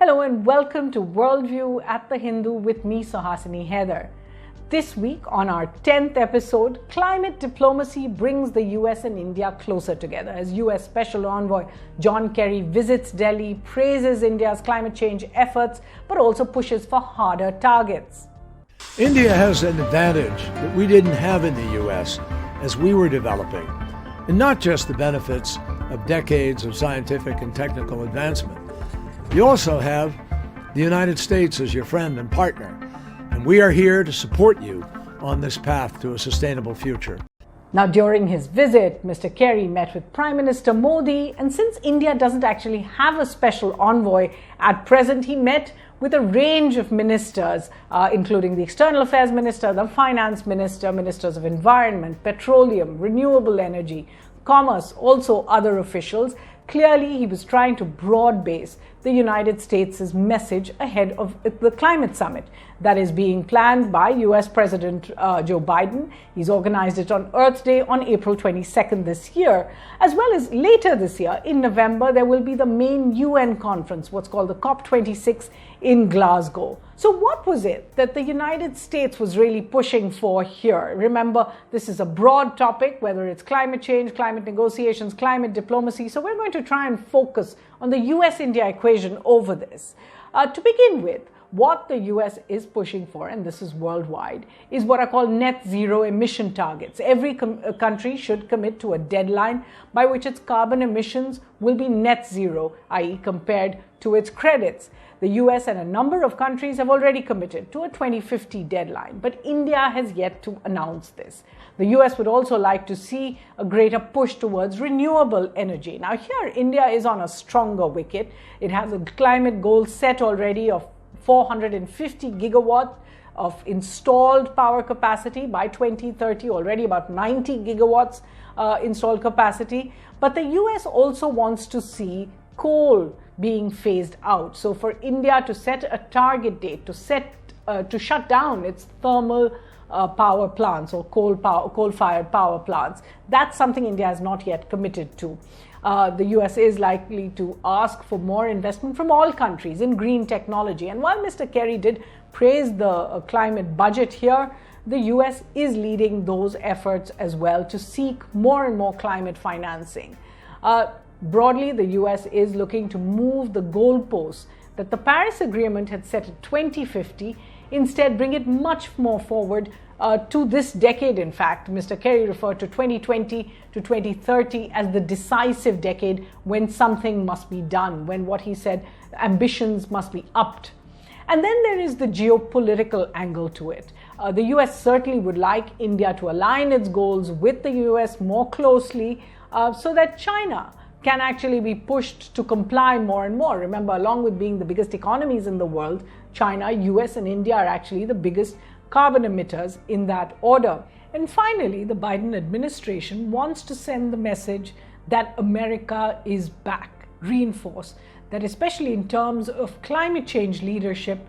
Hello and welcome to Worldview at the Hindu with me, Suhasini Haider. This week on our 10th episode, climate diplomacy brings the US and India closer together as US Special Envoy John Kerry visits Delhi, praises India's climate change efforts, but also pushes for harder targets. India has an advantage that we didn't have in the US as we were developing, and not just the benefits of decades of scientific and technical advancement. You also have the United States as your friend and partner, and we are here to support you on this path to a sustainable future. Now, during his visit, Mr. Kerry met with Prime Minister Modi, and since India doesn't actually have a special envoy at present, he met with a range of ministers, including the External Affairs Minister, the Finance Minister, Ministers of Environment, Petroleum, Renewable Energy, Commerce, also other officials. Clearly, he was trying to broad base the United States' message ahead of the climate summit that is being planned by US President Joe Biden. He's organized it on Earth Day on April 22nd this year, as well as later this year in November, there will be the main UN conference, what's called the COP26 in Glasgow. So what was it that the United States was really pushing for here? Remember, this is a broad topic, whether it's climate change, climate negotiations, climate diplomacy. So we're going to try and focus on the US-India equation over this. To begin with, what the US is pushing for, and this is worldwide, is what are called net zero emission targets. Every country should commit to a deadline by which its carbon emissions will be net zero, i.e. compared to its credits. The US and a number of countries have already committed to a 2050 deadline, but India has yet to announce this. The US would also like to see a greater push towards renewable energy. Now here, India is on a stronger wicket. It has a climate goal set already of 450 gigawatts of installed power capacity by 2030, already about 90 gigawatts installed capacity. But the US also wants to see coal being phased out. So for India to set a target date to shut down its thermal power plants or coal-fired power plants, that's something India has not yet committed to. The US is likely to ask for more investment from all countries in green technology. And while Mr. Kerry did praise the climate budget here, the US is leading those efforts as well to seek more and more climate financing. Broadly, the US is looking to move the goalposts that the Paris Agreement had set at 2050, instead bring it much more forward to this decade. In fact, Mr. Kerry referred to 2020 to 2030 as the decisive decade when something must be done, when what he said, ambitions must be upped. And then there is the geopolitical angle to it. The US certainly would like India to align its goals with the US more closely so that China can actually be pushed to comply more and more. Remember, along with being the biggest economies in the world, China, US, and India are actually the biggest carbon emitters in that order. And finally, the Biden administration wants to send the message that America is back, reinforce that especially in terms of climate change leadership,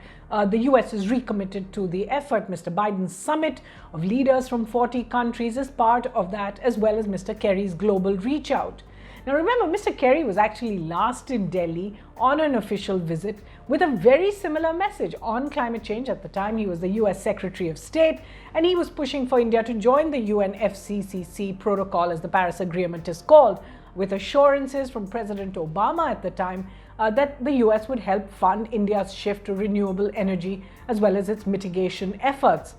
the US is recommitted to the effort. Mr. Biden's summit of leaders from 40 countries is part of that, as well as Mr. Kerry's global reach out. Now remember, Mr. Kerry was actually last in Delhi on an official visit with a very similar message on climate change. At the time, he was the US Secretary of State, and he was pushing for India to join the UNFCCC protocol, as the Paris Agreement is called, with assurances from President Obama at the time that the US would help fund India's shift to renewable energy as well as its mitigation efforts.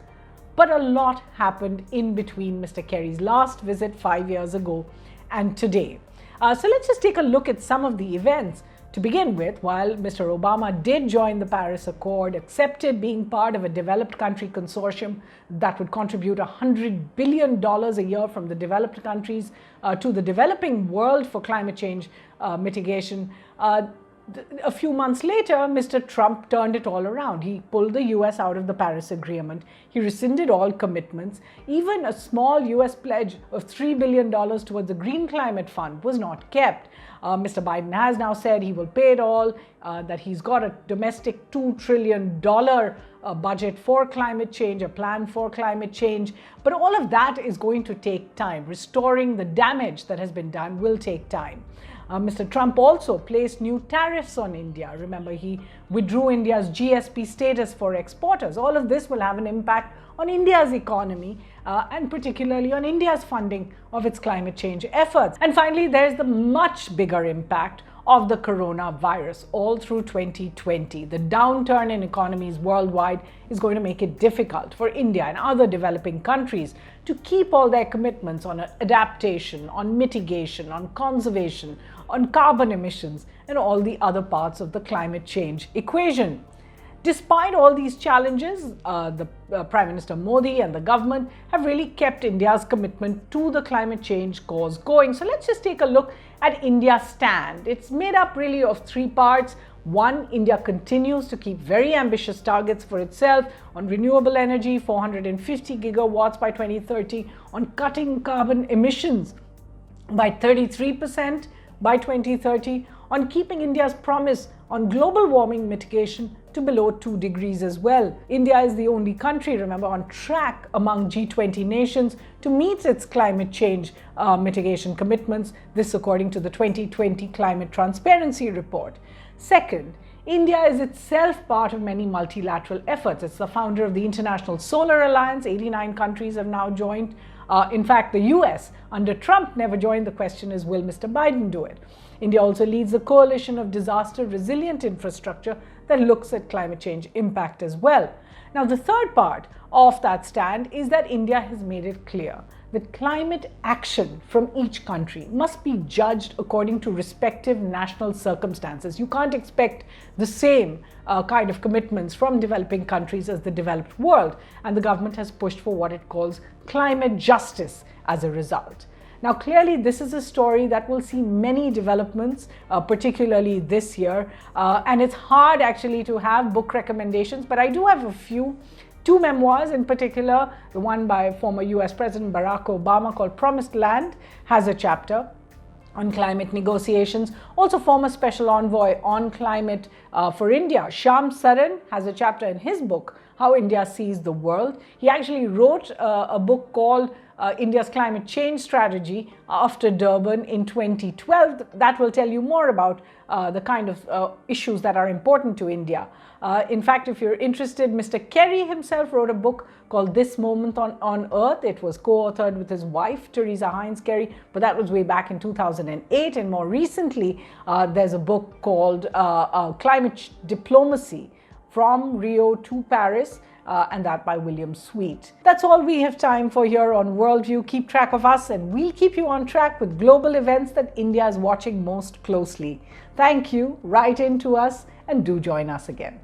But a lot happened in between Mr. Kerry's last visit 5 years ago and today. So let's just take a look at some of the events. To begin with, while Mr. Obama did join the Paris Accord, accepted being part of a developed country consortium that would contribute $100 billion a year from the developed countries to the developing world for climate change mitigation, a few months later, Mr. Trump turned it all around. He pulled the US out of the Paris Agreement. He rescinded all commitments. Even a small US pledge of $3 billion towards the Green Climate Fund was not kept. Mr. Biden has now said he will pay it all, that he's got a domestic $2 trillion budget for climate change, a plan for climate change. But all of that is going to take time. Restoring the damage that has been done will take time. Mr. Trump also placed new tariffs on India. Remember, he withdrew India's GSP status for exporters. All of this will have an impact on India's economy and particularly on India's funding of its climate change efforts. And finally, there's the much bigger impact of the coronavirus all through 2020. The downturn in economies worldwide is going to make it difficult for India and other developing countries to keep all their commitments on adaptation, on mitigation, on conservation, on carbon emissions, and all the other parts of the climate change equation. Despite all these challenges, the Prime Minister Modi and the government have really kept India's commitment to the climate change cause going. So let's just take a look at India's stand. It's made up really of three parts. One, India continues to keep very ambitious targets for itself on renewable energy, 450 gigawatts by 2030, on cutting carbon emissions by 33% by 2030, on keeping India's promise on global warming mitigation to below 2 degrees as well. India is the only country, remember, on track among G20 nations to meet its climate change mitigation commitments, this according to the 2020 Climate Transparency Report. Second, India is itself part of many multilateral efforts. It's the founder of the International Solar Alliance. 89 countries have now joined. In fact, the US under Trump never joined. The question is, will Mr. Biden do it? India also leads the coalition of disaster resilient infrastructure that looks at climate change impact as well. Now, the third part of that stand is that India has made it clear that climate action from each country must be judged according to respective national circumstances. You can't expect the same kind of commitments from developing countries as the developed world, and the government has pushed for what it calls climate justice as a result. Now, clearly, this is a story that will see many developments, particularly this year, and it's hard actually to have book recommendations, but I do have a few. Two memoirs in particular, the one by former US President Barack Obama called Promised Land has a chapter on climate negotiations. Also, former special envoy on climate for India, Shyam Saran, has a chapter in his book, How India Sees the World. He actually wrote a book called India's Climate Change Strategy after Durban in 2012. That will tell you more about the kind of issues that are important to India. In fact, if you're interested, Mr. Kerry himself wrote a book called This Moment on Earth. It was co-authored with his wife, Teresa Heinz Kerry, but that was way back in 2008. And more recently, there's a book called Climate Diplomacy, From Rio to Paris, and that by William Sweet. That's all we have time for here on Worldview. Keep track of us and we'll keep you on track with global events that India is watching most closely. Thank you. Write in to us and do join us again.